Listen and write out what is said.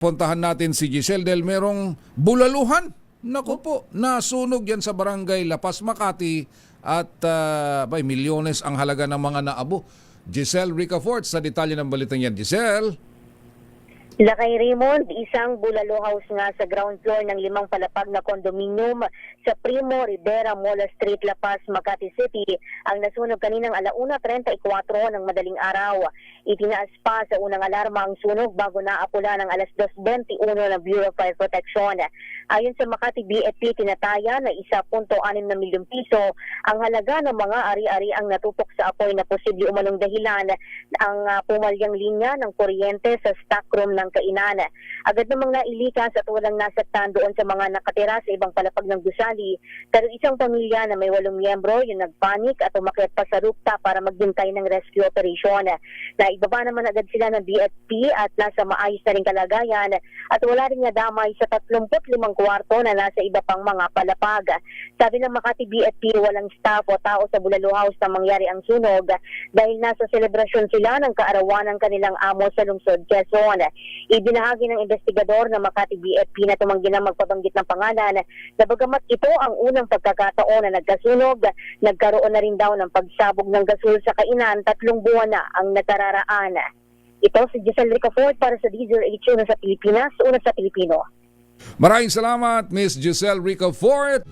Puntahan natin si Giselle dahil merong bulaluhan. Naku po, nasunog yan sa barangay Lapas, Makati at milyones ang halaga ng mga naabo. Giselle Ricafort sa detalye ng balitang yan. Giselle? Lakay Raymond, isang bulalo house nga sa ground floor ng 5 palapag na kondominium sa Primo Rivera Mola Street, La Paz, Makati City ang nasunog kaninang 1:34 ng madaling araw. Itinaas pa sa unang alarma ang sunog bago naapula ng 2:21 ng Bureau of Fire Protection. Ayon sa Makati BFP, tinataya na 1.6 na milyong piso ang halaga ng mga ari-ari ang natupok sa apoy na posible umanong dahilan ang pumalyang linya ng kuryente sa stockroom ng kainan. Agad namang nailikas at walang nasaktan doon sa mga nakatira sa ibang palapag ng gusali. Pero isang pamilya na may 8 miyembro yung nagpanik at umakyat pa sa rooftop para maghintay ng rescue operation. Naibaba naman agad sila ng BFP at nasa maayos na rin kalagayan at wala rin nadamay sa 35 kwarto na nasa iba pang mga palapag. Sabi ng Makati BFP, walang staff o tao sa Bulalo House na mangyari ang sunog dahil nasa selebrasyon sila ng kaarawan ng kanilang amo sa lungsod Quezon. Ibinahagi ng investigador na Makati BFP na tumanggi na magpabanggit ng pangalan na bagamat ito ang unang pagkakataon na nagkasunog, nagkaroon na rin daw ng pagsabog ng gasul sa kainan 3 buwan na ang nakararaan. Ito si Giselle Ricafort para sa DZRH, una sa Pilipinas, una sa Pilipino. Maraming salamat, Miss Giselle Ricafort.